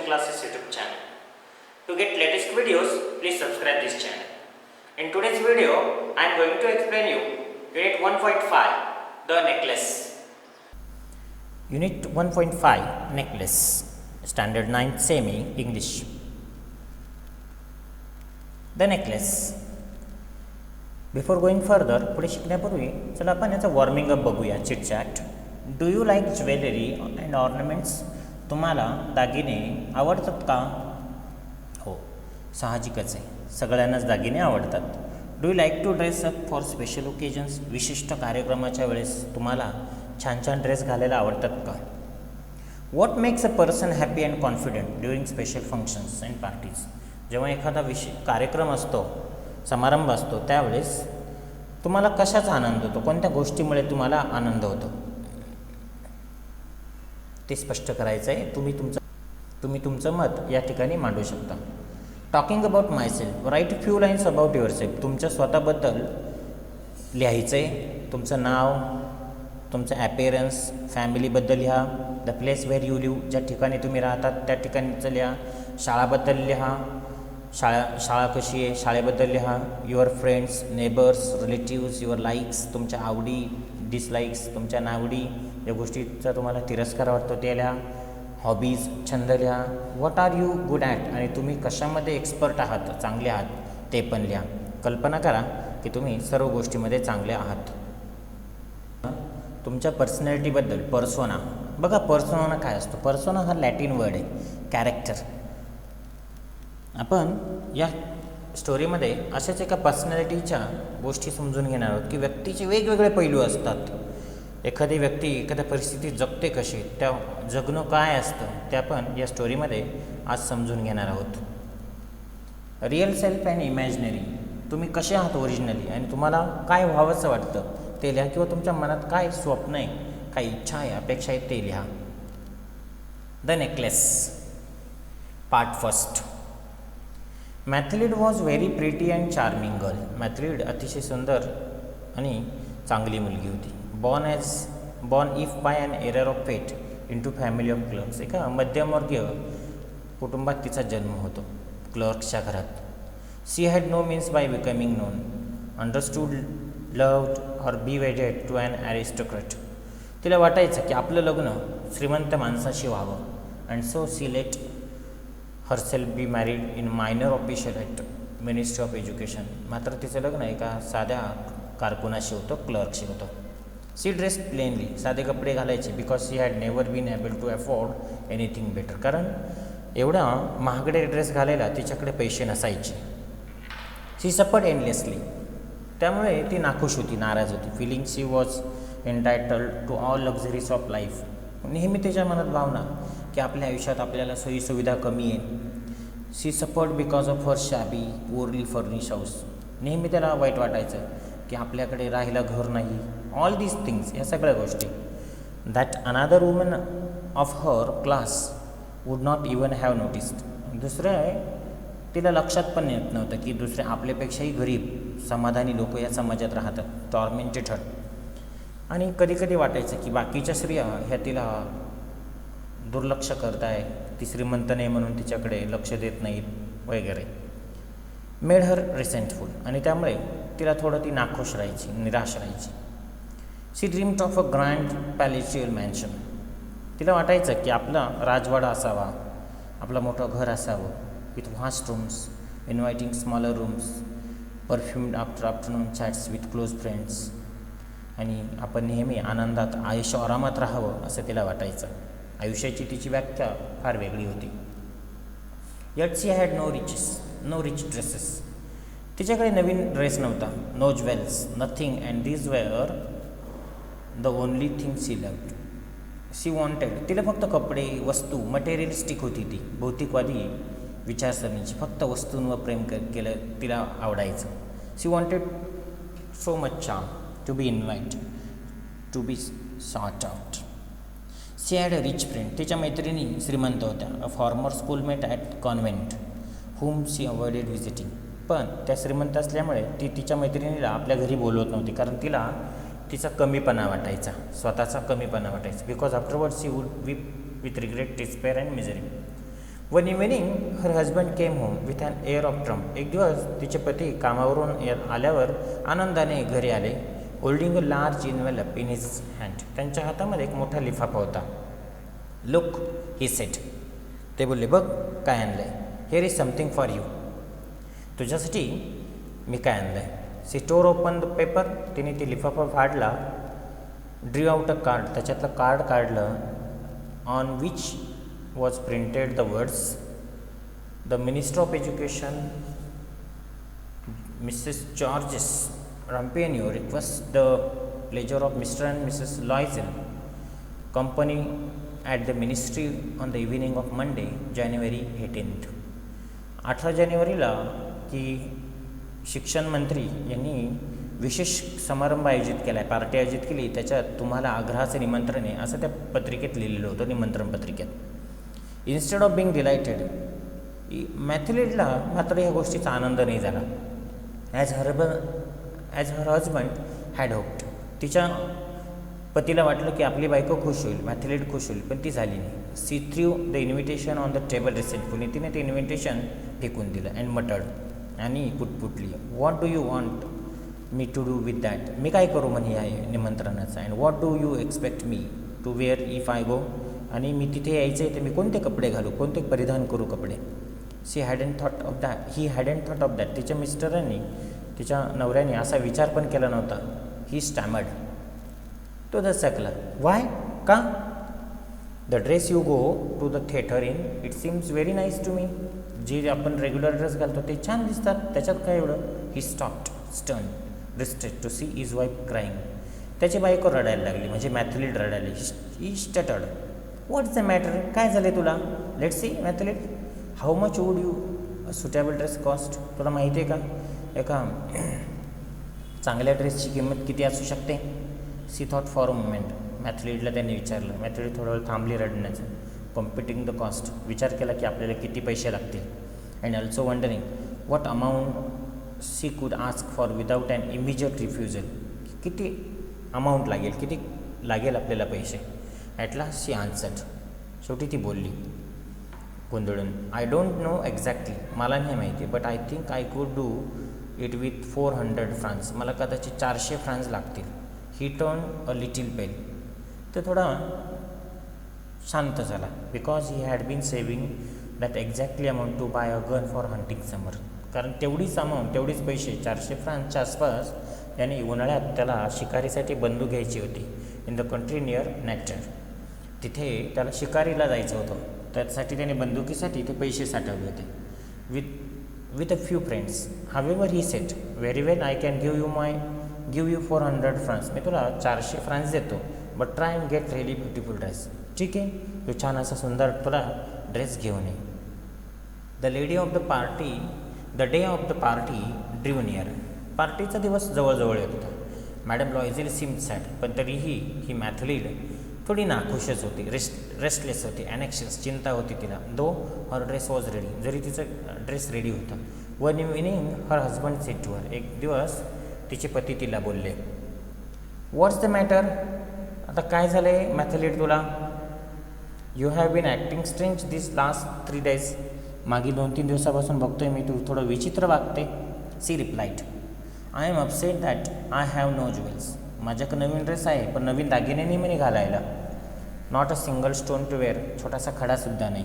classes YouTube channel. To get latest videos, please subscribe this channel. In today's video, I am going to explain you Unit 1.5, the necklace. Unit 1.5, necklace, Standard 9 Semi English. The necklace. Before going further पुढे शिकण्यापूर्वी चला आपण याचं warming up बघूया. Chit chat. Do you like jewellery and ornaments? तुम्हाला दागिने आवडतात का? हो, साहजिकच आहे, सगळ्यांनाच दागिने आवडतात. Do you like to dress up for special occasions? विशिष्ट कार्यक्रमाच्या वेळेस तुम्हाला छान छान ड्रेस घालायला आवडतात का? What makes a person happy and confident during special functions and parties? जेव्हा एखादा कार्यक्रम असतो, समारंभ असतो, त्यावेळेस तुम्हाला कशाचा आनंद होतो? कोणत्या गोष्टीमुळे तुम्हाला आनंद होतो ते स्पष्ट करायचं आहे. तुम्ही तुमचं मत या ठिकाणी मांडू शकता. Talking about myself, write few lines about yourself. तुमच्या स्वतःबद्दल लिहायचं आहे. तुमचं नाव, तुमचं ॲपिअरन्स, फॅमिलीबद्दल लिहा. The place where you live, ज्या ठिकाणी तुम्ही राहतात त्या ठिकाणीचं लिहा. शाळाबद्दल लिहा. शाळा कशी आहे, शाळेबद्दल लिहा. Your friends, neighbours, relatives, your likes, तुमच्या आवडी, डिसलाईक्स, तुमच्या नावडी, या गोष्टीचा तुम्हाला तिरस्कार वाटतो ते लिहा. हॉबीज, छंद लिहा. What are you good at, आणि तुम्ही कशामध्ये एक्सपर्ट आहात, चांगले आहात, ते पण लिहा. कल्पना करा की तुम्ही सर्व गोष्टीमध्ये चांगले आहात. तुमच्या पर्सनॅलिटीबद्दल, पर्सोना. बघा, पर्सोना काय असतो? पर्सोना हा लॅटिन वर्ड आहे, कॅरेक्टर. आपण या स्टोरीमध्ये अशाच एका पर्सनॅलिटीच्या गोष्टी समजून घेणार आहोत की व्यक्तीचे वेगवेगळे पैलू असतात. एखादी व्यक्ती एखाद्या परिस्थितीत जगते कशी, त्या जगणं काय असतं ते आपण या स्टोरीमध्ये आज समजून घेणार आहोत. Real self and imaginary. तुम्ही कसे आहात ओरिजिनली आणि तुम्हाला काय व्हावंसं वाटतं ते लिहा, किंवा तुमच्या मनात काय स्वप्न आहे, काय इच्छा आहे, अपेक्षा आहे, ते लिहा. The necklace. Part first. Mathilde was very pretty and charming girl. Mathilde अतिशय सुंदर आणि चांगली मुलगी होती. Born if by an error of fate into family of clerks. एका मध्यमवर्गीय कुटुंबात तिचा जन्म होतो, क्लर्क्सच्या घरात. She had no means by becoming known, understood, loved or be wedded to an aristocrat. तिला वाटायचं की आपलं लग्न श्रीमंत माणसाशी व्हावं. And so she let herself B married in minor official at ministry of education. मात्र तिचं लग्न एका साध्या कारकुनाशी होतं, क्लर्कशी होतं. सी ड्रेस प्लेनली, साधे कपडे घालायचे. Because she had never been able to afford anything better. कारण एवढा महागडे ड्रेस घालायला तिच्याकडे पैसे नसायचे. She suffered endlessly. त्यामुळे ती नाखुश होती, नाराज होती. Feeling she was entitled to all luxuries of life. नेहमी तिच्या मनात भावना की आपल्या आयुष्यात आपल्याला सोयीसुविधा कमी आहे. She suffered because of her shabby poorly furnish house. नेहमी त्याला वाईट वाटायचं की आपल्याकडे राहायला घर नाही. ऑल दीज थिंग्स, ह्या सगळ्या गोष्टी, that another woman of her class would not even have noticed. दुसरं तिला लक्षात पण येत नव्हतं की दुसरे आपल्यापेक्षाही गरीब समाधानी लोक या समाजात राहतात. टॉर्मेंटेड हर. आणि कधीकधी वाटायचं की बाकीच्या स्त्रिया ह्या तिला दुर्लक्ष करत आहे, ती श्रीमंत नाही म्हणून तिच्याकडे लक्ष देत नाहीत वगैरे. Made her resentful. आणि त्यामुळे तिला थोडं ती नाखुश राहायची, निराश राहायची. She dreamed of a grand palatial mansion. तिला वाटायचं की आपला राजवाडा असावा, आपलं मोठं घर असावं, with vast rooms, inviting smaller rooms, perfumed after afternoon chats with close friends. आणि आपण नेहमी आनंदात, आयुष्य आरामात राहावं असं तिला वाटायचं. आयुष्याची तिची व्याख्या फार वेगळी होती. Yet she had no rich dresses. तिच्याकडे नवीन ड्रेस नव्हता. No jewels, nothing, and these were the only thing she loved. She wanted. तिला फक्त कपडे, वस्तू, मटेरियलिस्टिक होती ती, भौतिकवादी विचारसरणीची. फक्त वस्तूंवर प्रेम केलं तिला आवडायचं. She wanted so much charm to be invite, to be sought out. She had a rich friend. तिच्या मैत्रिणी श्रीमंत होत्या. A former schoolmate at convent whom she avoided visiting. पण त्या श्रीमंत असल्यामुळे ती तिच्या मैत्रिणीला आपल्या घरी बोलवत नव्हती, कारण तिला तिचा कमीपणा वाटायचा, स्वतःचा कमीपणा वाटायचा. Because afterward she would weep with regret, despair and misery. One evening her husband came home with an air of triumph. एक दिवस तिचे पती कामावरून आल्यावर आनंदाने घरी आले. Holding a large envelope in his hand. त्यांच्या हातामध्ये एक मोठा लिफाफा होता. Look, he said. ते बोलले, बघ काय आणलं आहे. Here is something for you. तुझ्यासाठी मी काय आणलं आहे. She tore open the paper. तिने ती लिफाफा फाडला. Drew out a card. त्याच्यातलं कार्ड काढलं. On which was printed the words, the minister of education Mrs Georges Rampiano requests the pleasure of Mr. and Mrs. Loisel company at the ministry on the evening of Monday, January 18th. 18 जानेवारीला की शिक्षण मंत्री यांनी विशेष समारंभ आयोजित केला आहे, पार्टी आयोजित केली. त्याच्यात तुम्हाला आग्रहाचं निमंत्रण आहे असं त्या पत्रिकेत लिहिलेलं होतं, निमंत्रण पत्रिकेत. इन्स्टेड ऑफ बिंग डिलायटेड, मॅथिलिडला मात्र या गोष्टीचा आनंद नाही झाला. As her husband had hoped. तिच्या पतीला वाटलं की आपली बायको खुश होईल, मॅथिलिड खुश होईल, पण ती झाली नाही. She threw the invitation on the table resentfully. तिने ते इन्व्हिटेशन फेकून दिलं. अँड मटड, आणि पुटपुटली. What do you want me to do with that. मी काय करू म्हणे या निमंत्रणाचं. And what do you expect me to wear if I go. आणि मी तिथे यायचं आहे तर मी कोणते कपडे घालू, कोणते परिधान करू कपडे. ही हॅडंट थॉट ऑफ दॅट. तिच्या मिस्टरांनी, तिच्या नवऱ्याने असा विचार पण केला नव्हता. He stammered. तो दचकला. वाय, का. The dress you go to the theatre in, it seems very nice to me. जे आपण रेग्युलर ड्रेस घालतो ते छान दिसतात, त्याच्यात काय एवढं. He stopped stern rested to see his wife crying. त्याची बायको रडायला लागली, म्हणजे मॅथिलिड रडायली. ही स्टटर्ड. व्हॉट्स द मॅटर, काय झालं तुला. Let see Mathilde, how much would you suitable dress cost. तुला माहिती आहे का एका चांगल्या ड्रेसची किंमत किती असू शकते. She thought for a moment. मॅथिलिडला त्यांनी विचारलं. मॅथिलिड थोडा वेळ थांबली रडण्याचं. Computing the cost. विचार केला की आपल्याला किती पैसे लागतील. And also wondering what amount she could ask for without and immediate refusal. किती अमाऊंट लागेल, किती लागेल आपल्याला पैसे. At last she answered. शेवटी ती बोलली गोंधळून. I don't know exactly. मला नाही माहिती. But I think I could do it with 400 francs. मला कदाचित 400 फ्रान्स लागतील. He turn a little pale. तो थोडा शांत झाला. Because he had been saving that exactly amount to buy a gun for hunting summer. कारण तेवढीच अमाऊंट, तेवढीच पैसे, 400 फ्रान्सच्या आसपास याने उन्हाळ्यात त्याला शिकारीसाठी बंदूक घ्यायची होती. In the country near Nanterre. तिथे त्याला शिकारीला जायचं होतं, त्यासाठी त्याने बंदुकीसाठी ते पैसे साठवले होते. With a few friends. However he said, very well I can give you 400 francs. मी तुला 400 फ्रान्स देतो. But try and get really beautiful dress. ठीक आहे, तू छान असा सुंदर तुला ड्रेस घेऊन ये. The day of the party drew near. पार्टीचा दिवस जवळजवळ येत होता. Madam Loisel seemed sad. पण तरीही ही मॅथिलिड थोडी नाखुशच होती, रेस्टलेस होती, ॲनेक्शियस, चिंता होती तिला. Though her dress was ready. जरी तिचं ड्रेस रेडी होता. One evening her husband said to her. एक दिवस तिचे पती तिला बोलले. What's the matter. आता काय झालं आहे मॅथिलिड तुला. You have been acting strange this last 3 days. मागील 2-3 दिवसापासून बघतोय मी तू थोडं विचित्र वागते. She replied. I am upset that I have no jewels. माझ्याकडे नवीन ड्रेस आहे पण नवीन दागिने नाही म्हणे घालायला. Not a single stone to wear. छोटासा खडासुद्धा नाही.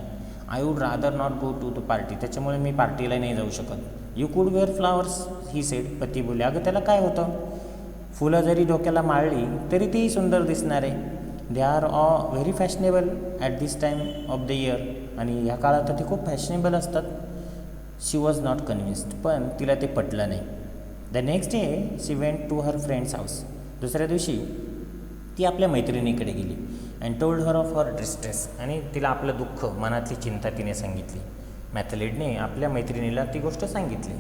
I would rather not go to the party. त्याच्यामुळे मी पार्टीला नाही जाऊ शकत. यू कुड वेअर फ्लावर्स ही सेड. पती बोलले. अगं त्याला काय होतं, फुलं जरी डोक्याला माळली तरी तीही सुंदर दिसणार आहे. They are very fashionable at this time of the year. आणि ह्या काळात तर ते खूप फॅशनेबल असतात. She was not convinced. पण तिला ते पटलं नाही. The next day she went to her friend's house. दुसऱ्या दिवशी ती आपल्या मैत्रिणीकडे गेली. And told her of her distress. आणि तिला आपलं दुःख, मनातली चिंता तिने सांगितली. मॅथिलिडने आपल्या मैत्रिणीला ती गोष्ट सांगितली.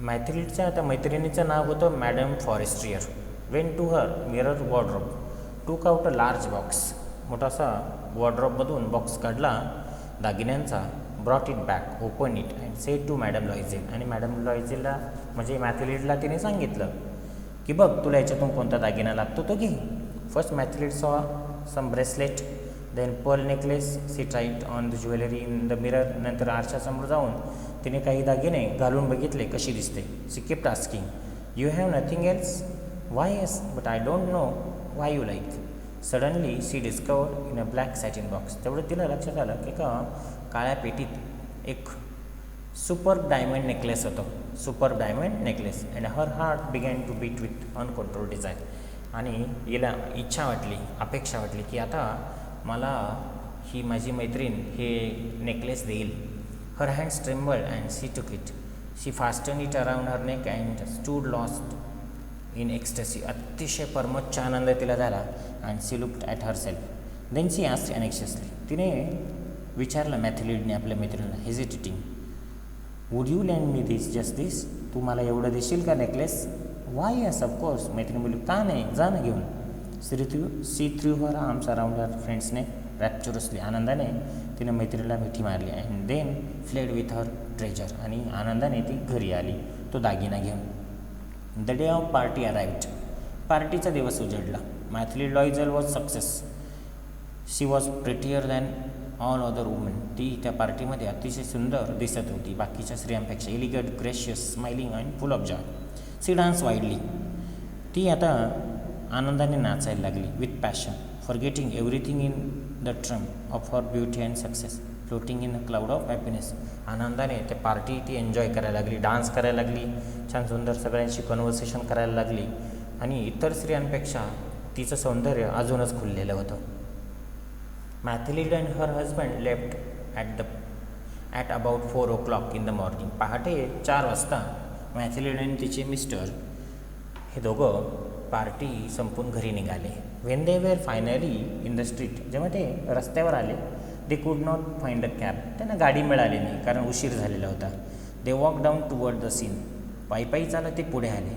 मॅथिलिडच्या त्या मैत्रिणीचं नाव होतं madame Forestier. Went to her mirror wardrobe. Took out a large box. मोठासा वॉर्डरोबमधून बॉक्स काढला दागिन्यांचा. Brought it back, open it and said to madame Loisel. आणि मॅडम लॉयझेलला म्हणजे मॅथिलिडला तिने सांगितलं की बघ तुला याच्यातून कोणता दागिना लागतो तो घे. First Mathilde saw some bracelet then pearl necklace, she tried on the jewellery in the mirror. नंतर आरशासमोर जाऊन तिने काही दागिने घालून बघितले कशी दिसते. She kept asking, you have nothing else? Why yes, but I don't know why you like. Suddenly she discovered in a black satin box. तेवढं तिला लक्षात आलं की का काळ्या पेटीत एक सुपर डायमंड नेकलेस होतो. Super diamond necklace. And her heart began to beat with uncontrolled desire. आणि हिला इच्छा वाटली, अपेक्षा वाटली की आता मला ही माझी मैत्रीण हे नेकलेस देईल. Her hands trembled and she took it. She fasten it around her neck and stood lost in ecstasy. अतिशय परमोच्च आनंद तिला झाला. And she looked at herself. Then she asked anxiously. तिने विचारलं मॅथिलिडने आपल्या मैत्रिणीला hesitating, would you lend me this, just this? तू मला एवढं देशील का नेकलेस? Y yes, of course. मैत्रिणी बोलली, का नाही, जा ना घेऊन. She threw her arms around her फ्रेंड्सने रॅप्चुरसली. आनंदाने तिने मैत्रिणीला मिठी मारली. And then fled with her treasure. आणि आनंदाने ती घरी आली तो दागिना घेऊन. The day of party arrived. पार्टीचा दिवस उजडला. Mathilde Loisel was success. She was prettier than all other women. ती त्या पार्टीमध्ये अतिशय सुंदर दिसत होती बाकीच्या स्त्रियांपेक्षा. Elegant, gracious, smiling and full of joy. She dance widely. ती आता आनंदाने नाचायला लागली with passion, forgetting everything in the triumph of her beauty and success, floating in a cloud of happiness. आनंदाने ते पार्टी ती एन्जॉय करायला लागली, डान्स करायला लागली, छान सुंदर सगळ्यांशी कन्व्हर्सेशन करायला लागली. आणि इतर स्त्रियांपेक्षा तिचं सौंदर्य अजूनच खुललेलं होतं. Mathilde and her husband left at about 4 o'clock in the morning. पहाटे 4 वाजता मॅथिलिड आणि तिचे मिस्टर हे दोघं पार्टी संपून घरी निघाले. When they were finally in the street. जेव्हा ते रस्त्यावर आले, they could not find a cab. त्यांना गाडी मिळाली नाही कारण उशीर झालेला होता. They walk down toward the Seine. पायी चालत ते पुढे आले.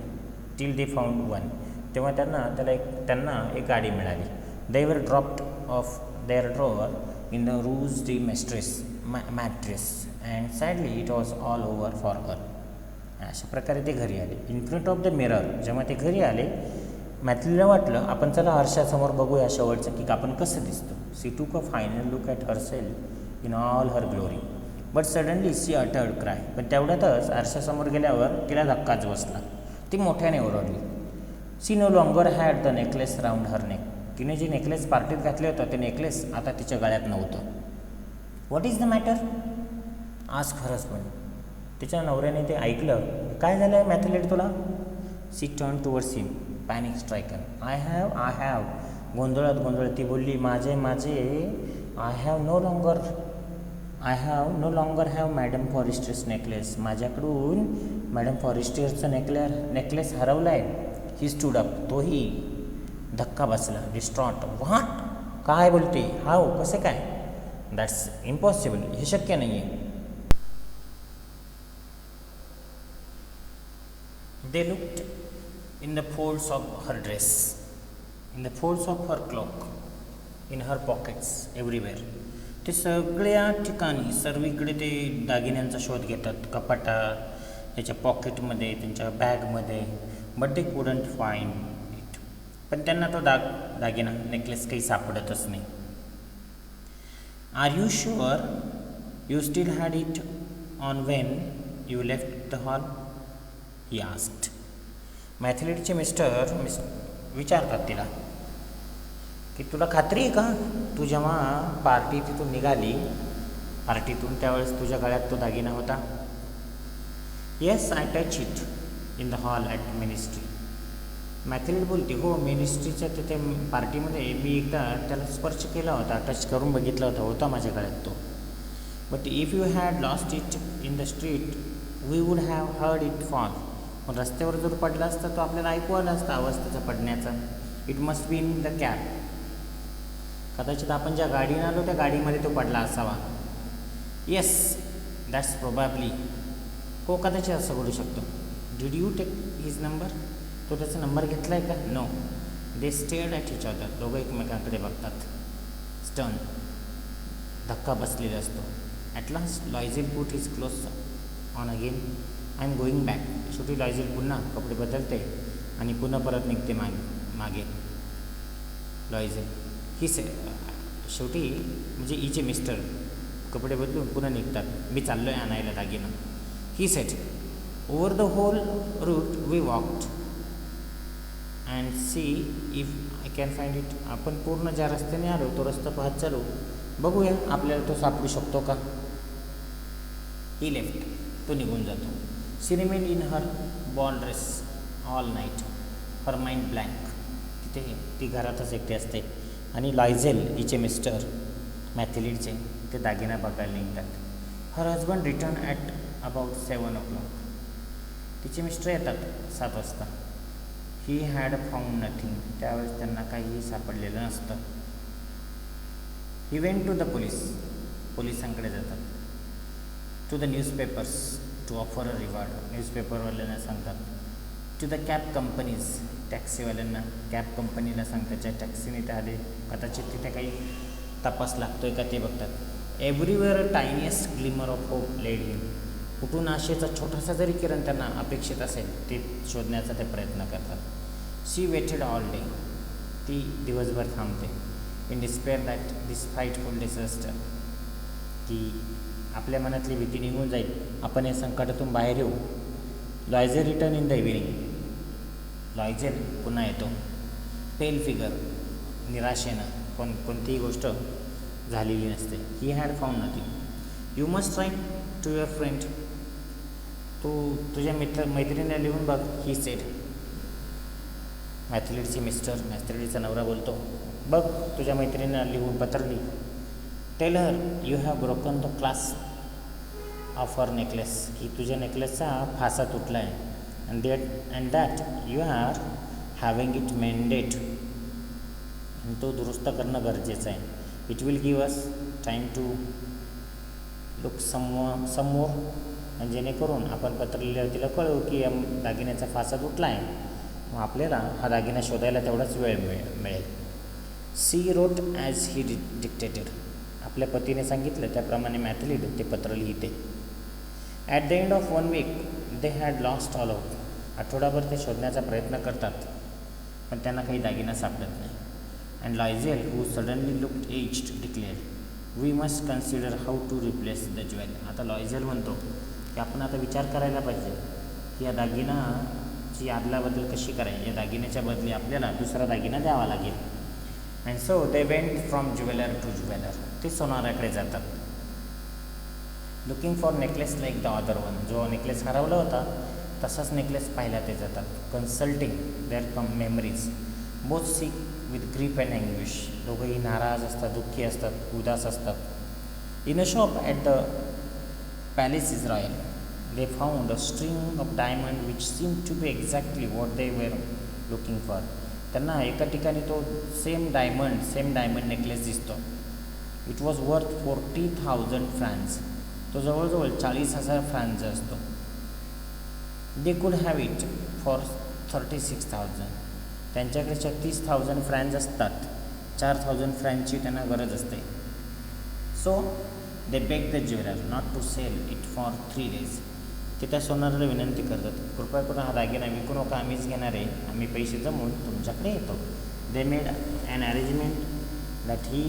Till they found one. तेव्हा त्यांना एक गाडी मिळाली. They were dropped off their drawer in the Rue des Martyrs and sadly it was all over for her. अशा प्रकारे ते घरी आले. In front of the mirror. जेव्हा ते घरी आले, मॅथिलिडला वाटलं आपण चला आरशासमोर बघूया शेवटचं की आपण कसं दिसतो. She took a final look at herself in all her glory. But suddenly she uttered cry. पण तेवढ्यातच आरशासमोर गेल्यावर तिला धक्काच बसला. ती मोठ्याने ओरडली. She no longer had the necklace round her neck. तिने जे नेकलेस पार्टीत घातले होतं ते नेकलेस आता तिच्या गळ्यात नव्हतं. What is the matter? आज खरंच पण तिच्या नवऱ्याने ते ऐकलं. काय झालं आहे मॅथिलिड तुला? She turn towards him panic stricken. I have गोंधळत ती बोलली, माझे I have no longer have madame Forestier's necklace. माझ्याकडून मॅडम फॉरेस्टर्सचं नेकलेस हरवला आहे. He stood up. तोही धक्का बसला. डिस्ट्रॉट. व्हॉट? काय बोलते? हाऊ? कसे काय? That's impossible. हे शक्य नाही आहे. They looked in the folds of her dress, in the folds of her cloak, in her pockets, everywhere. ते सगळ्या ठिकाणी सर्वीकडे ते दागिन्यांचा शोध घेतात. कपाटात, त्याच्या पॉकेटमध्ये, त्यांच्या बॅगमध्ये. But they couldn't find it. पण त्यांना तो दागिना नेकलेस काही सापडतच नाही. Are you sure you still had it on when you left the hall? He asked. मॅथिलिडचे मिस्टर विचारतात तिला की तुला खात्री आहे का तू जेव्हा पार्टीतून निघाली त्यावेळेस तुझ्या गळ्यात तो दागिना होता? Yes, I touch it in the hall at ministry. Mathilde बोलते, हो, मिनिस्ट्रीच्या तिथे पार्टीमध्ये मी एकदा त्याला स्पर्श केला होता, टच करून बघितला होता माझ्या गळ्यात तो. But if you had lost it in the street we would have heard it fall. पण रस्त्यावर जर पडला असता तो आपल्याला ऐकू आला असता आवाज त्याचा पडण्याचा. It must be in the cab. कदाचित आपण ज्या गाडीने आलो त्या गाडीमध्ये तो पडला असावा. Yes, that's probably. हो, कदाचित असं करू शकतो. Did you take his number? तो त्याचा नंबर घेतला आहे का? No. They stared at each other. दोघं एकमेकांकडे बघतात. स्टर्न. धक्का बसलेला असतो. At last Loisel put his clothes on again. I am going back. शेवटी लॉयझिल पुन्हा कपडे बदलते आणि पुन्हा परत निघते मागे. लॉयझिल शेवटी म्हणजे हिचे मिस्टर कपडे बदलून पुन्हा निघतात. मी चाललो आहे आणायला दागिनं. He set over the whole route we walked and see if I can find it. आपण पूर्ण ज्या रस्त्याने आलो तो रस्ता पाहत चालू, बघूया आपल्याला तो सापडू शकतो का. ही लेफ्ट, तो निघून जातो. She remain in her ball dress all night, her mind blank. तिथे ती घरातच एकटी असते आणि लॉयझेल हिचे मिस्टर मॅथिलीडचे ते दागिना बघायला निघतात. Her husband return at about 7 o'clock. तिचे मिस्टर येतात 7 वाजता. He had found nothing. त्यावेळेस त्यांना काहीही सापडलेलं नसतं. He went to the police. पोलिसांकडे जातात. To the newspapers to offer a reward. न्यूजपेपरवाल्यांना सांगतात. To the cab companies. टॅक्सीवाल्यांना कॅब कंपनीला सांगतात ज्या टॅक्सीने ते आले, कदाचित तिथे काही तपास लागतो आहे का ते बघतात. Everywhere a tiniest glimmer of hope led him. कुठून आशेचा छोटासा जरी किरण त्यांना अपेक्षित असेल ते शोधण्याचा ते प्रयत्न करतात. She waited all day. ती दिवसभर थांबते. In despair that this frightful disaster. की आपल्या मनातली भीती निघून जाईल, आपण या संकटातून बाहेर येऊ. Loisel return in the evening. Loisel पुन्हा येतो. पेल फिगर, निराशेनं, कोणतीही गोष्ट झालेली नसते. He had found nothing. You must write to your friend. तू तुझ्या मैत्रिणीला लिहून बघ. He said. मॅथिलीडची मिस्टर, मॅथिलीडचा नवरा बोलतो, बघ तुझ्या मैत्रिणीला लिहून पत्र लिही. Tell her you have broken the clasp of her necklace. की तुझ्या नेकलेसचा फासा तुटला आहे. And that you are having it mended. आणि तो दुरुस्त करणं गरजेचं आहे. It will give us time to look some more. आणि जेणेकरून आपण पत्र लिहिल्यावर तिला कळू की या दागिन्याचा फासा तुटला आहे, मग आपल्याला हा दागिना शोधायला तेवढाच वेळ मिळेल. She wrote as he dictated. आपल्या पतीने सांगितलं त्याप्रमाणे मॅथिलीड ते पत्र लिहिते. At the end of 1 week they had lost all out. आठवडाभर ते शोधण्याचा प्रयत्न करतात, पण त्यांना काही दागिना सापडत नाही. And Loisel who suddenly looked aged declared, we must consider how to replace the jewel. आता लॉयझेल म्हणतो की आपण आता विचार करायला पाहिजे की या दागिनाची अदलाबदल कशी करायची. या दागिन्याच्या बदली आपल्याला दुसरा दागिना द्यावा लागेल. And so they went from jeweller to jeweller. ते सोनाराकडे जातात. Looking for necklace like the other one. जो नेकलेस हरवला होता तसाच नेकलेस पाहायला ते जातात. Consulting their memories. Both sick with grief and anguish. दोघंही नाराज असतात, दुःखी असतात, उदास असतात. In a shop at the palace is royal they found a string of diamond which seem to be exactly what they were looking for. त्यांना एका ठिकाणी तो सेम डायमंड नेकलेस दिसतो. It was worth 40,000 francs. तो जवळजवळ 40,000 फ्रँक्सचा असतो. They could have it for 36,000. त्यांच्याकडे 36,000 francs असतात. 4,000 फ्रँक्सची त्यांना गरज असते. So they beg the jeweller not to sell it for 3 days. ते त्या सोनाराला विनंती करतात, कृपया करून हा दागिना विकू नका, आम्हीच घेणार आहे, आम्ही पैसे जमवून तुमच्याकडे येतो. They made an arrangement that he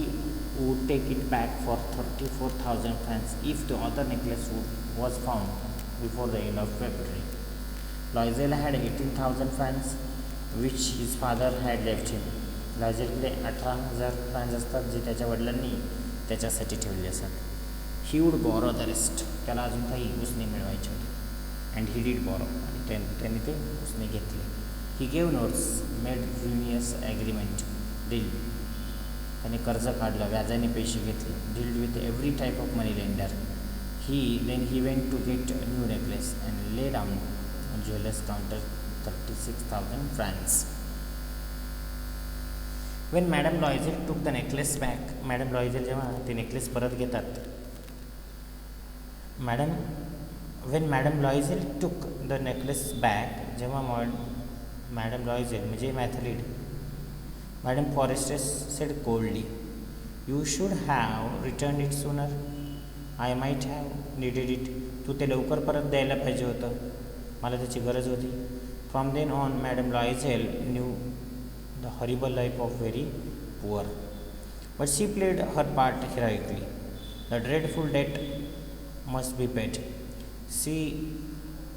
would take it back for 34,000 francs if the other necklace was found before the end of February. Loisel had 18,000 francs which his father had left him. लॉयझेलकडे 18,000 francs असतात जे त्याच्या वडिलांनी त्याच्यासाठी ठेवले असतात. He would borrow the rest. त्याला अजून काही उसने मिळवायचे होते. And he did borrow. आणि त्यांनी ते उसने घेतले. He gave notes made ruinous agreement deal. त्याने कर्ज काढलं, व्याजाने पैसे घेतले. Dealt with every type of money lender. He went to get a new necklace and lay down jeweller's counter 36,000 francs. When madame Loisel took the necklace back. Madame Loisel जेव्हा ते necklace परत घेतात, when madame Loisel took the necklace back. जेव्हा madame Loisel म्हणजे Mathilde, madame Forestier said coldly, you should have return it sooner. I might have needed it. तू ते लवकर परत द्यायला पाहिजे होतं, मला त्याची गरज होती. From then on madame Loisel knew the horrible life of very poor. But she played her part heroically. The dreadful debt must be paid. She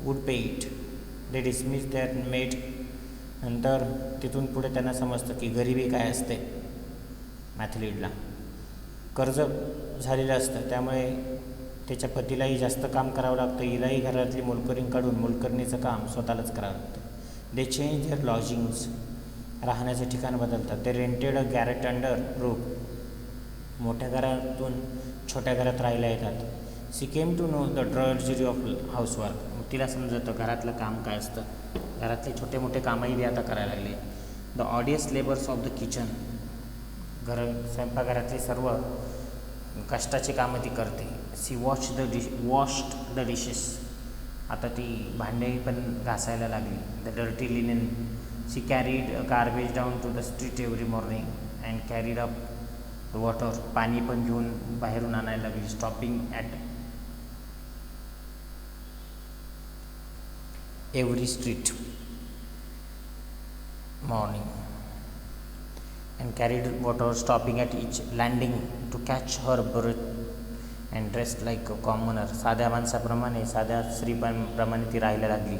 would pay it. They dismissed their maid. नंतर तिथून पुढे त्यांना समजतं की गरिबी काय असते. मॅथिलिडला कर्ज झालेलं असतं, त्यामुळे त्याच्या पतीलाही जास्त काम करावं लागतं, हिलाही घरातली मोलकरीण काढून मोलकरणीचं काम स्वतःलाच करावं लागतं. They change their lodgings. राहण्याचं ठिकाण बदलतात. ते rented a garret under roof. मोठ्या घरातून छोट्या घरात राहायला येतात. She came to know the drudgery of housework. मग तिला समजतं घरातलं काम काय असतं. घरातले छोटे मोठे कामही ती आता करायला लागले. The odious labours of the kitchen. स्वयंपाकघरातली सर्व कष्टाची कामं ती करते. She washed the dishes. आता ती भांडे पण घासायला लागली. The dirty linen. She carried garbage down to the street every morning and carried up water. पाणी पण घेऊन बाहेरून आणायला लागली. Stopping at every street morning and carried water, stopping at each landing to catch her breath and dressed like a commoner. साध्या माणसाप्रमाणे, साध्या स्त्रीप्रमाणे ती राहायला लागली.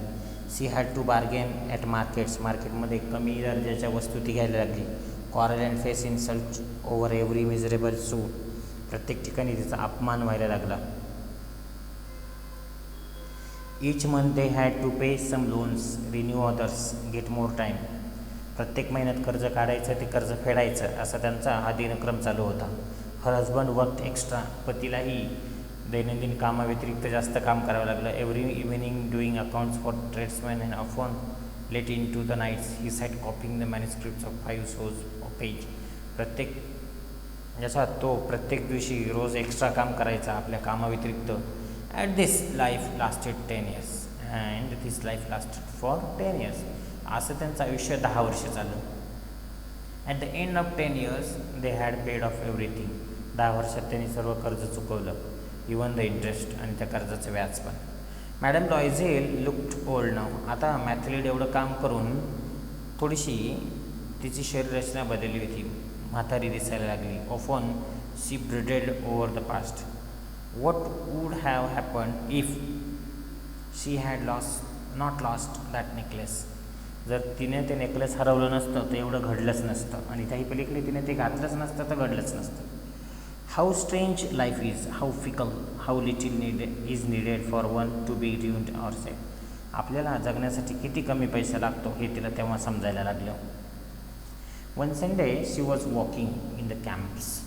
She had to bargain at markets. मार्केटमध्ये कमी दर्जाच्या वस्तू ती घ्यायला लागली. Quarrel and face insult over every miserable suit. प्रत्येक ठिकाणी तिचा अपमान व्हायला लागला. Each month they had to pay some loans, renew others, get more time. प्रत्येक महिन्यात कर्ज काढायचं, ते कर्ज फेडायचं, असा त्यांचा हा दिनक्रम चालू होता. Her husband work extra. पतीलाही दैनंदिन कामाव्यतिरिक्त जास्त काम करावं लागलं. Every evening doing accounts for tradesman and often late into the nights he sat copying the manuscripts of 5 shows of page. प्रत्येक दिवशी रोज एक्स्ट्रा काम करायचा आपल्या कामाव्यतिरिक्त. At this life lasted 10 years and this life lasted for 10 years. असं त्यांचं आयुष्य 10 वर्ष चाललं. At the end of 10 years they had paid of everything. 10 वर्षात त्यांनी सर्व कर्ज चुकवलं, इवन द इंटरेस्ट आणि त्या कर्जाचं व्याज पण. मॅडम लॉयझेल लुक्ड ओल्ड नाव. आता मॅथिलिड एवढं काम करून थोडीशी तिची शरीररचना बदलली होती, म्हातारी दिसायला लागली. Often she brooded over the past. What would have happened if she had not lost that necklace. जर तिने ते नेकलेस हरवलं नसतं तर एवढं घडलंच नसतं, आणि त्याही पलीकडे तिने ते घातलंच नसतं तर घडलंच नसतं. How strange life is, how fickle, how little needed for one to be doomed or safe. आपल्याला जगण्यासाठी किती कमी पैसा लागतो हे तिला तेव्हा समजायला लागलं. One Sunday she was walking in the Champs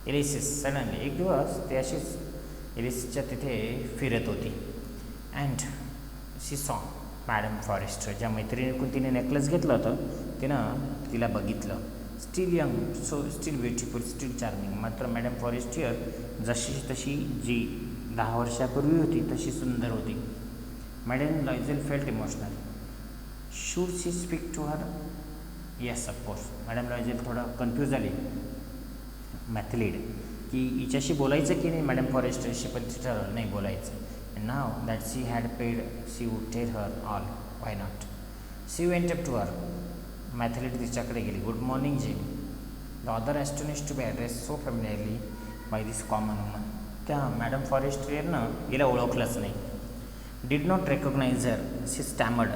Elysees. Suddenly एक दिवस ते अशीच एलिसिसच्या तिथे फिरत होती. अँड शी सॉ मॅडम फॉरेस्टर. ज्या मैत्रिणीकडून तिने नेकलेस घेतलं होतं तिला बघितलं. Still young, so still beautiful, still charming. मात्र मॅडम फॉरेस्टियर जशी तशी जी 10 वर्षापूर्वी होती तशी सुंदर होती. Madame Loisel felt emotional. Should she speak to her? Yes of course. Madame Loisel थोडं कन्फ्यूज झाली मॅथिलिड की हिच्याशी बोलायचं की नाही मॅडम फॉरेस्टरशी, पण ती ठरवलं नाही बोलायचं. And now that she had paid, she would tell her all. Why not? She went up to her. Matilda तिच्याकडे गेली. Good morning, Jane. The other astonished to be addressed so familiarly by this common woman. त्या madam फॉरेस्टियरनं हिला ओळखलंच नाही. Did not recognize her. She stammered.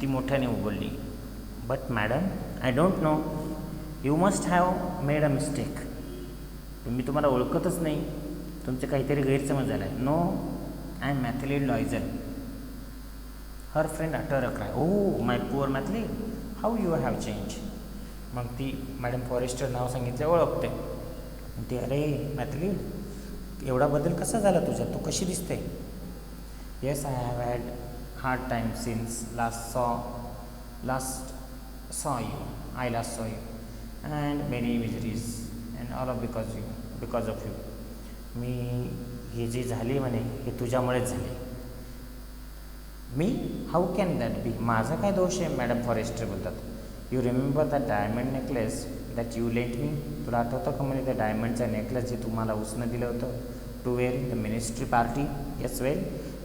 ती मोठ्याने बोलली. But madam, I don't know. You must have made a mistake. मी तुम्हाला ओळखतच नाही. तुमचे काहीतरी गैरसमज झाला आहे. No. I am Matilda Loisel. Her friend uttered a cry. Oh, my poor Matilda, how you have changed. मग ती मॅडम फॉरेस्टर नाव सांगितलं ओळखते. ती अरे मॅथिलिड, एवढा बदल कसा झाला तुझ्या, तू कशी दिसते? Yes, I have had hard time since last saw you and many miseries and all of because of you. मी हे जे झाले म्हणे हे तुझ्यामुळेच झाले. मी? How can that be? माझा काय दोष आहे? मॅडम फॉरेस्टर बोलतात. You remember the diamond necklace that you lent me? तुला आठवतं का म्हणे त्या डायमंडचा नेकलेस जे तुम्हाला उसनं दिलं होतं to wear the ministry party? Yes,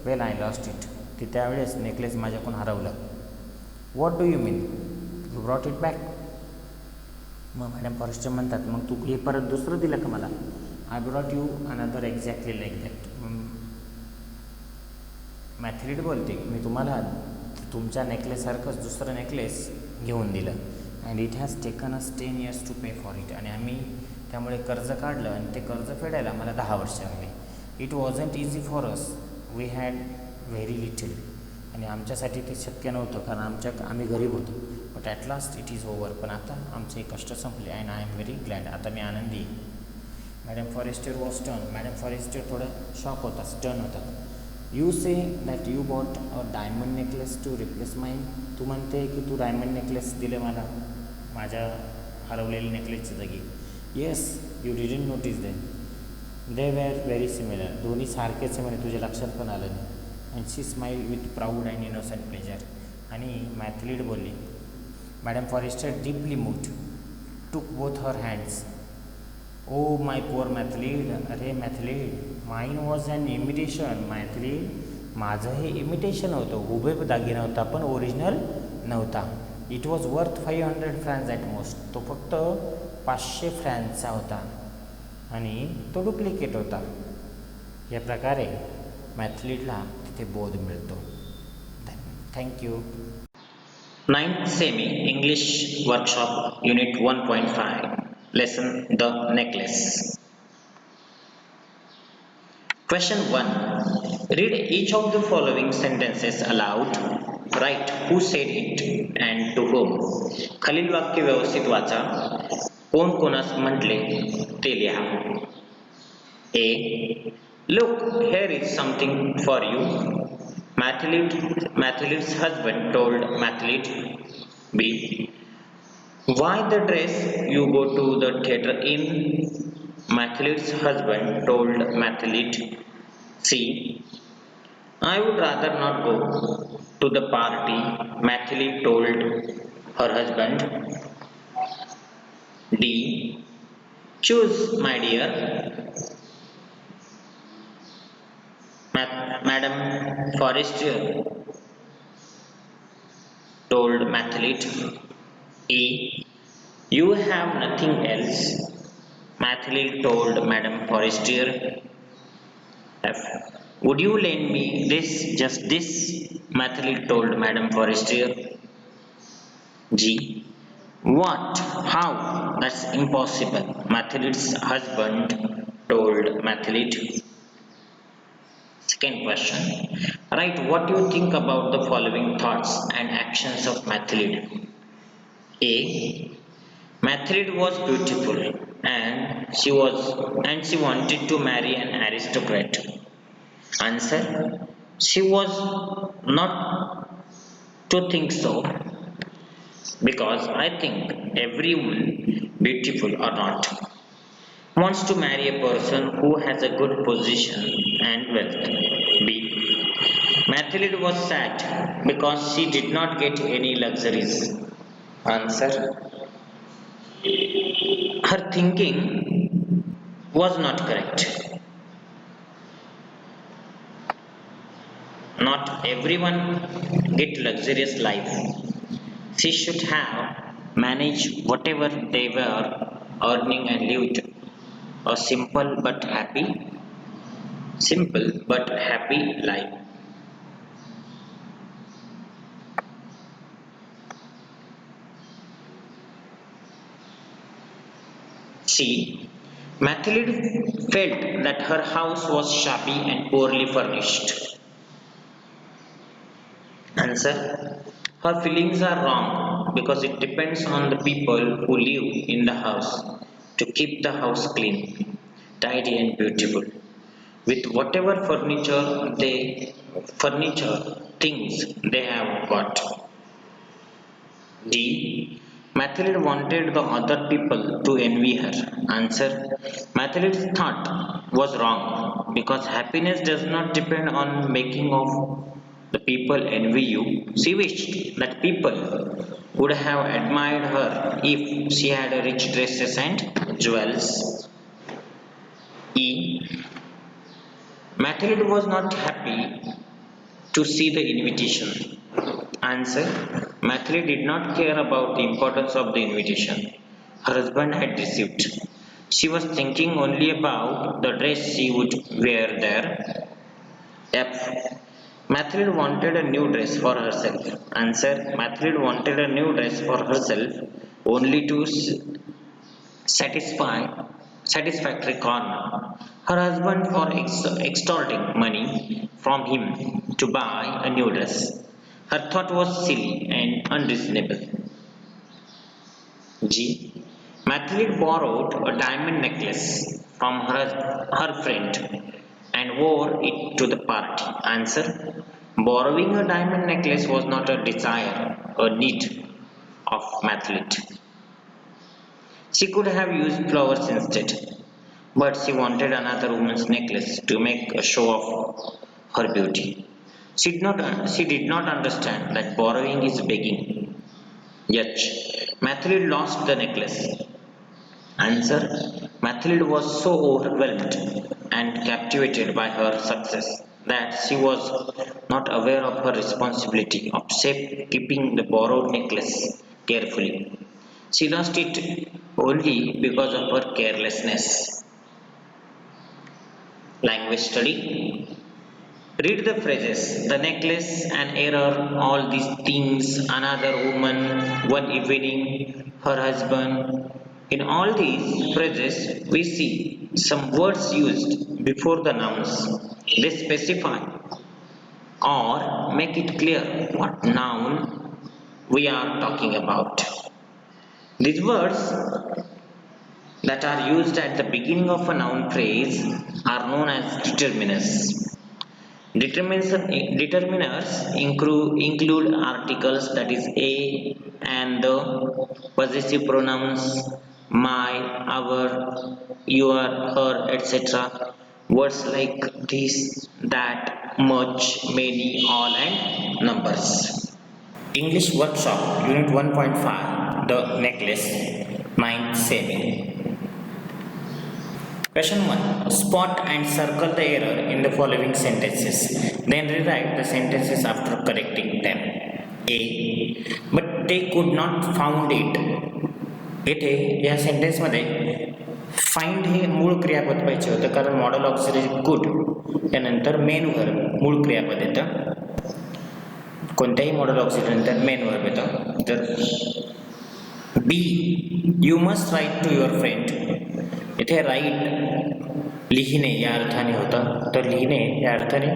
well I lost it. ती त्यावेळेस नेकलेस माझ्याकडून हरवलं. What do you mean? You brought it back? मग मॅडम फॉरेस्टर म्हणतात, मग तू हे परत दुसरं दिलं का मला? I brought you another exactly like that. Mathilde बोलते, मी तुम्हाला तुमच्या नेकलेससारखंच दुसरं नेकलेस घेऊन दिलं. And it has taken us 10 years to pay for it. आणि आम्ही त्यामुळे कर्ज काढलं आणि ते कर्ज फेडायला मला 10 वर्ष लागली. It wasn't easy for us, we had very little. आणि आमच्यासाठी ते शक्य नव्हतं, कारण आम्ही गरीब होतो. But at last it is over. पण आता आमचे कष्ट संपले and I am very glad. आता मी आनंदी आहे. Madam Forester was turn. Madam Forester थोडं शॉक होता, स्टर्न होता. You say that you bought a diamond necklace to replace mine. तू म्हणते की तू डायमंड नेकलेस दिले मला माझ्या हरवलेल्या नेकलेसच्या जागी. Yes, you didn't notice them. They were very similar. दोन्ही सारखेच आहे म्हणे, तुझ्या लक्षात पण आलं नाही. And she smile with proud and innocent pleasure. आणि मॅथलिड बोलली. Madam Forester deeply moved, took both her hands. Oh my poor Mathilde. अरे Mathilde, mine was an imitation. Mathilde, माझं हे इमिटेशन होतं, हुबेहूब दागिना होता, पण ओरिजिनल नव्हता. It was worth 500 francs at most. तो फक्त 500 francsचा होता आणि तो डुप्लिकेट होता. या प्रकारे मॅथलिडला तिथे बोध मिळतो. Thank you. 9th semi English workshop unit 1.5 lesson the necklace. Question 1. Read each of the following sentences aloud. Write who said it and to whom. खालील वाक्य व्यवस्थित वाचा. कोण कोणास म्हटले ते लिहा. A. Look, here is something for you. Mathilde's husband told Mathilde. B. Why the dress you go to the theatre in? Mathilde's husband told Mathilde. C. I would rather not go to the party, Mathilde told her husband. D. Choose, my dear. Madam Forestier told Mathilde. E. You have nothing else, Mathilde told Madam Forestier. F. Would you lend me this, just this, Mathilde told Madam Forestier. G. What? How? That's impossible, Mathilde's husband told Mathilde. Second question. Write what you think about the following thoughts and actions of Mathilde. A. Mathilde was beautiful and she wanted to marry an aristocrat. Answer. She was not to think so, because I think every woman, beautiful or not, wants to marry a person who has a good position and wealth. B. Mathilde was sad because she did not get any luxuries. Answer. Her thinking was not correct. Not everyone get luxurious life. She should have managed whatever they were earning and lived a simple but happy life. C. Mathilde felt that her house was shabby and poorly furnished. Answer. Her feelings are wrong because it depends on the people who live in the house to keep the house clean, tidy and beautiful, with whatever furniture things they have got. D. Mathilde wanted the other people to envy her. Answer. Mathilde's thought was wrong because happiness does not depend on making of the people envy you. She wished that people would have admired her if she had rich dresses and jewels. E. Mathilde was not happy to see the invitation. Answer. Mathilde did not care about the importance of the invitation. her husband had received. She was thinking only about the dress she would wear there. F. Mathilde wanted a new dress for herself. Answer. Mathilde wanted a new dress for herself only to satisfy satisfactory corner. Her husband for extorting money from him to buy a new dress. Her thought was silly and unreasonable. G. Mathilde borrowed a diamond necklace from her friend and wore it to the party. Answer. Borrowing a diamond necklace was not a desire, a need of Mathilde. She could have used flowers instead, but she wanted another woman's necklace to make a show of her beauty. She did not understand that borrowing is begging. Yet, Mathilde lost the necklace. Answer. Mathilde was so overwhelmed and captivated by her success that she was not aware of her responsibility of keeping the borrowed necklace carefully. She lost it only because of her carelessness. Language study. Read the phrases, the necklace, an error, all these things, another woman, one evening, her husband. In all these phrases, we see some words used before the nouns. They specify or make it clear what noun we are talking about. These words that are used at the beginning of a noun phrase are known as determiners. Determiners include articles that is a and the, possessive pronouns my, our, your, her, etc. Words like this, that, much, many, all, and numbers. English Workshop Unit 1.5 The Necklace 9-7. Question 1. Spot and circle the error in the following sentences. Then rewrite the sentences after correcting them. A. But they could not found it. येथे या सेंटेन्समध्ये find हे मूळ क्रियापद पाहिजे होतं कारण model auxiliary कुड त्यानंतर मेन वर्ब मूळ क्रियापद येतं. कोणत्याही मॉडल ऑक्सिलरी नंतर मेन वर्ब येतं. तर B. You must write to your friend. इथे राईट लिहिणे या अर्थाने होतं तर लिहिणे या अर्थाने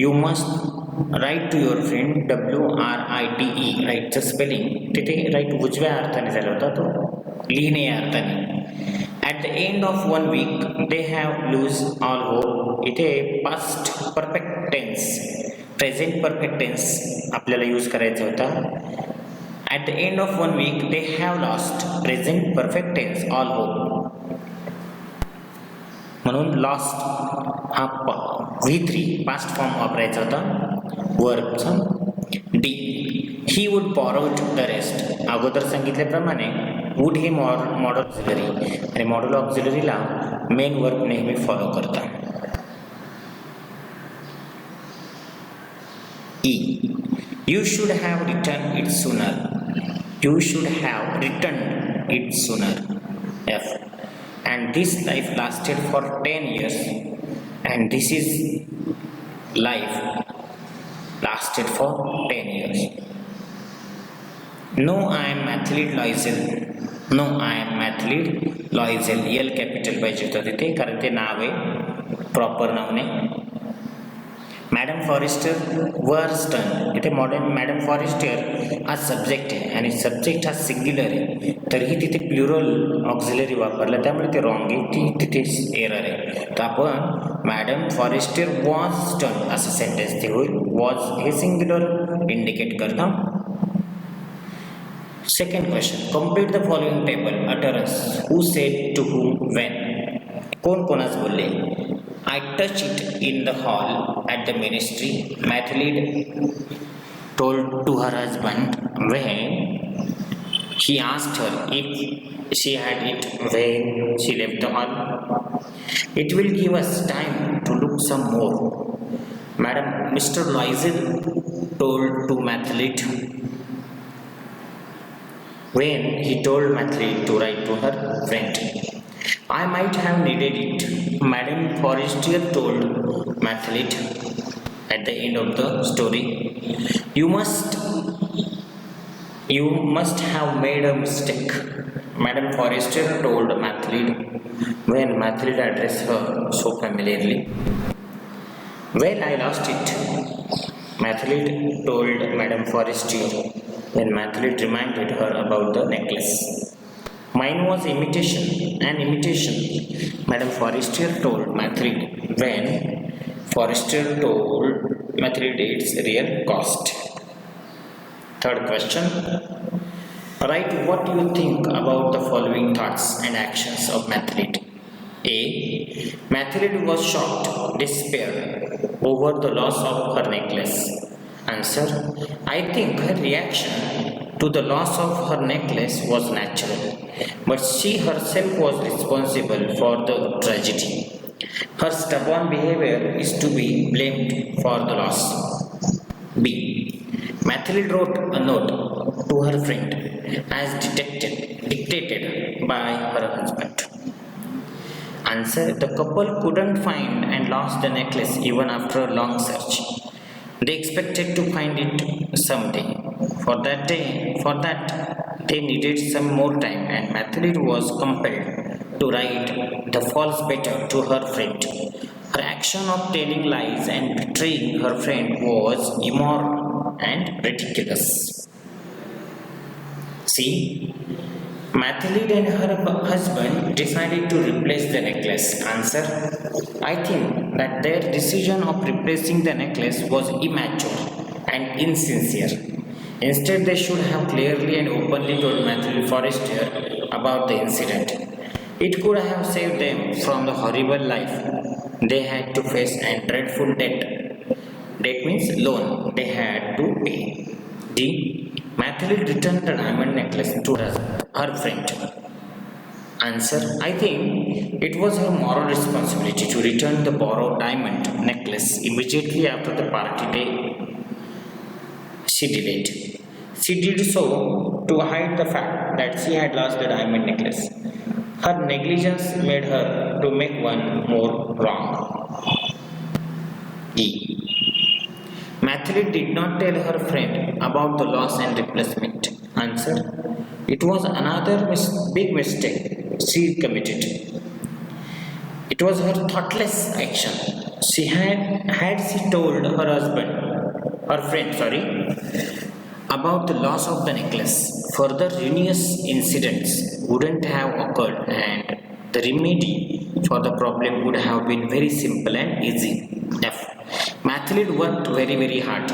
you must write to your friend WRITE राईटचं स्पेलिंग तिथे राईट उजव्या अर्थाने झालं होता तो लिहिणे या अर्थाने. At the end of 1 week they have lose all hope. इथे past perfect tense present perfect tense आपल्याला यूज करायचा होता. At the end of 1 week they have lost present perfect tense all hope. म्हणून लॉस्ट हा V3 past form वापरायचा होता वर्बचा. D. He would borrowed the rest. अगोदर सांगितल्याप्रमाणे वुड हे मॉडल ऑक्झिलरी आणि मॉडल ऑक्झिलरीला मेन वर्ब नेहमी फॉलो करतात. E. You should have return it sooner. You should have return it sooner. F. And this life lasted for 10 years and this is life lasted for 10 years. No, I am Mathilde Loisel. No, I am Mathilde Loisel. L capital पाहिजे होतं तिथे कारण ते नाव आहे proper नाव नाही. Madam forester वर्स turn. इथे madam forester हा सब्जेक्ट आहे आणि सब्जेक्ट हा सिंग्युलर आहे तरीही तिथे प्लुरल ऑक्झिलरी वापरलं त्यामुळे ते रॉंग आहे ती तिथे एरर आहे. तर आपण मॅडम फॉरेस्टर वॉज टर्न असं सेंटेन्स ते होईल. वॉज हे सिंग्युलर इंडिकेट करतं. Second question. Complete the following table utterance. Who said to whom when. कोण कोणाच बोलले. I touched it in the hall at the ministry. Mathilde told to her husband when he asked her if she had it when she left the hall. It will give us time to look some more. Mr. Loisel told to Mathilde. when he told Matilda to write to her friend. I might have needed it, Madame Forestier told Matilda at the end of the story. You must you must have made a mistake, Madame Forestier told Matilda when Matilda addressed her so familiarly. Well, I lost it, Matilda told Madame Forestier when Matilda reminded her about the necklace. Mine was an imitation, Madame Forestier told Matilda when Forestier told Matilda its real cost. Third question. Write what you think about the following thoughts and actions of Matilda. A. Matilda was shocked, despaired over the loss of her necklace. Answer. I think her reaction to the loss of her necklace was natural, but she herself was responsible for the tragedy. Her stubborn behavior is to be blamed for the loss. B. Matilda wrote a note to her friend as dictated by her husband. Answer. The couple couldn't find and lost the necklace even after a long search. They expected to find it someday. For that, they needed some more time, and Matilda was compelled to write the false letter to her friend. Her action of telling lies and betraying her friend was immoral and ridiculous. See, Matilda and her husband decided to replace the necklace. Answer. I think that their decision of replacing the necklace was immature and insincere. Instead, they should have clearly and openly told Matilda Forestier about the incident. It could have saved them from the horrible life they had to face and dreadful debt. Debt means loan they had to pay. D. Matilda returned the diamond necklace to her friend. Answer. I think it was her moral responsibility to return the borrowed diamond necklace immediately after the party day. She did it. She did so to hide the fact that she had lost the diamond necklace. Her negligence made her to make one more wrong. E. Matilda did not tell her friend about the loss and replacement. Answer. It was another big mistake she committed. It was her thoughtless action. She had she told her friend, about the loss of the necklace, further ruinous incidents wouldn't have occurred, and the remedy for the problem would have been very simple and easy. F. Matilda worked very, very hard.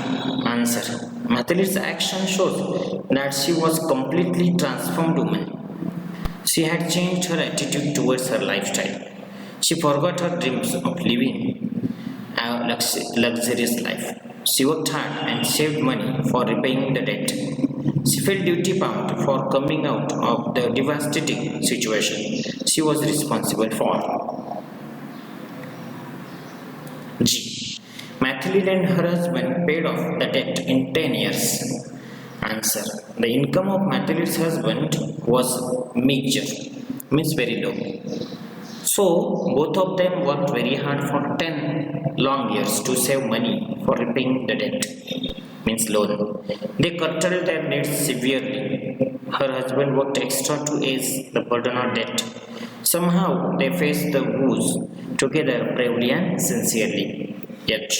Answer. Matilda's action shows that she was completely transformed woman. She had changed her attitude towards her lifestyle. She forgot her dreams of living a luxurious life. She worked hard and saved money for repaying the debt. She felt duty bound for coming out of the devastating situation she was responsible for. G. Matilda and her husband paid off the debt in 10 years. Answer. The income of Matilda's husband was meager, means very low. So, both of them worked very hard for 10 long years to save money for repaying the debt, means loan. They curtailed their needs severely. Her husband worked extra to ease the burden of debt. Somehow, they faced the woes together bravely and sincerely. Yet,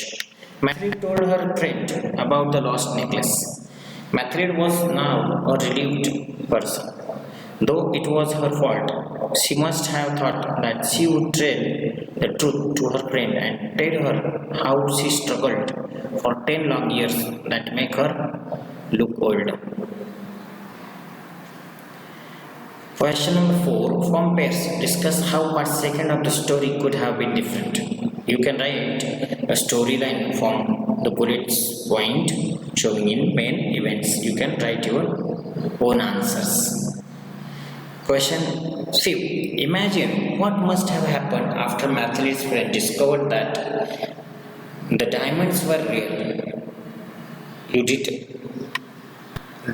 Matilda told her friend about the lost necklace. Matilda was now a relieved person. Though it was her fault, she must have thought that she would tell the truth to her friend and tell her how she struggled for 10 long years that make her look old. Question number 4. From pairs, discuss how part second of the story could have been different. You can write a storyline from the bullets point showing in main events. You can write your own answers. Question 5. Imagine what must have happened after Matilda's friend discovered that the diamonds were real.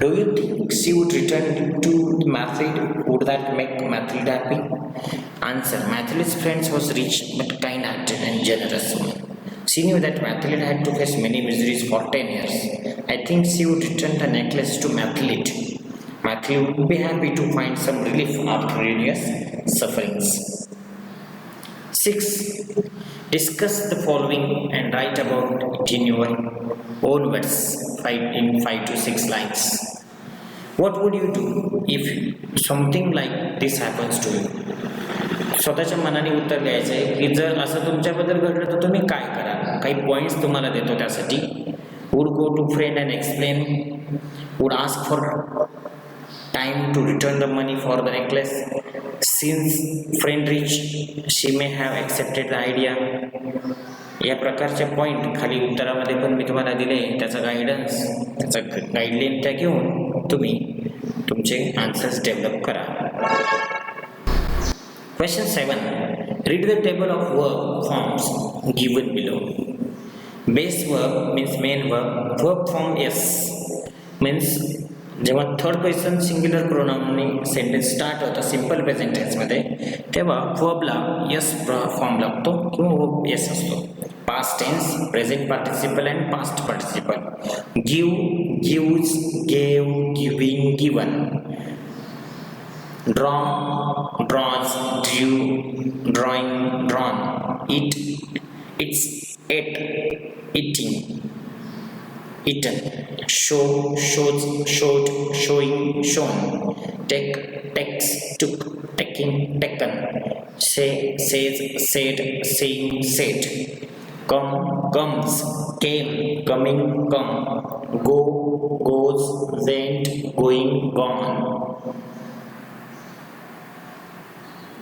Do you think she would return to Matilda? Would that make Matilda happy? Answer. Matilda's friend was rich but kind-hearted and generous woman. She knew that Matilda had to face many miseries for 10 years. I think she would return the necklace to Matilda. Matilda would be happy to find some relief after ruinous sufferings. 6. Discuss the following and write about it in your own words in 5 to 6 lines. What would you do if something like this happens to you? स्वतःच्या मनाने उत्तर द्यायचं आहे की जर असं तुमच्याबद्दल घडलं तर तुम्ही काय कराल. काही पॉईंट्स तुम्हाला देतो त्यासाठी. Would go to friend and explain. Would ask for time to return the money for the necklace. Since friend rich, she may have accepted the idea. या प्रकारचे पॉईंट खाली उत्तरामध्ये पण मी तुम्हाला दिले. त्याचा गायडन्स, त्याचा गाईडलाईन त्या घेऊन तुम्ही तुमचे आन्सर्स डेव्हलप करा. Question 7. Read the table of verb forms given below. Base verb means main verb. Verb form S means जेव्हा थर्ड पर्सन सिंग्युलर प्रोनाउनने सेंटेन्स स्टार्ट होतं सिम्पल प्रेझेंट टेन्समध्ये तेव्हा वर्बला यस फॉर्म लागतो किंवा वर्ब यस असतो. Past tense, present participle and past participle. Give, gives, gave, giving, given. Draw, draws, drew, drawing, drawn. Eat, eats, ate, eating, eaten. Show, shows, showed, showing, shown. Take, takes, took, taking, taken. Say, says, said, saying, said. Come, comes, came, coming, come. Go, goes, went, going, gone.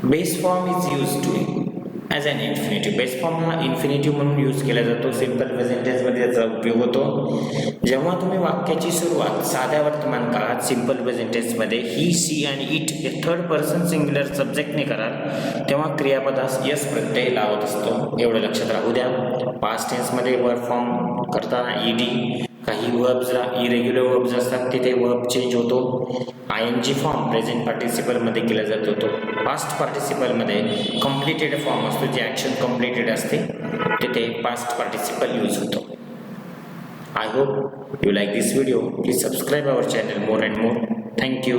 Base form is used to as an infinitive. Base form हा infinitive म्हणून use केला जातो. Simple present टेन्समध्ये याचा उपयोग होतो. जेव्हा तुम्ही वाक्याची सुरुवात साध्या वर्तमान काळात सिम्पल प्रेझेंट टेन्समध्ये ही, सी आणि इट हे थर्ड पर्सन सिंग्युलर सब्जेक्टने कराल तेव्हा क्रियापदास यस प्रत्यय लावत असतो. एवढं लक्षात राहू द्या. पास्ट टेन्समध्ये वर्ब फॉर्म करताना ईडी, काही वर्ब्सला इरेग्युलर वर्ब्स असतात तिथे वर्ब चेंज होतो. I N G form present पार्टिसिपलमध्ये केला जातो. तो पास्ट पार्टिसिपलमध्ये कम्प्लिटेड फॉर्म असतो. जे ॲक्शन कम्प्लिटेड असते तिथे पास्ट पार्टिसिपल यूज होतो. I hope you like this video. Please subscribe our channel more and more. Thank you.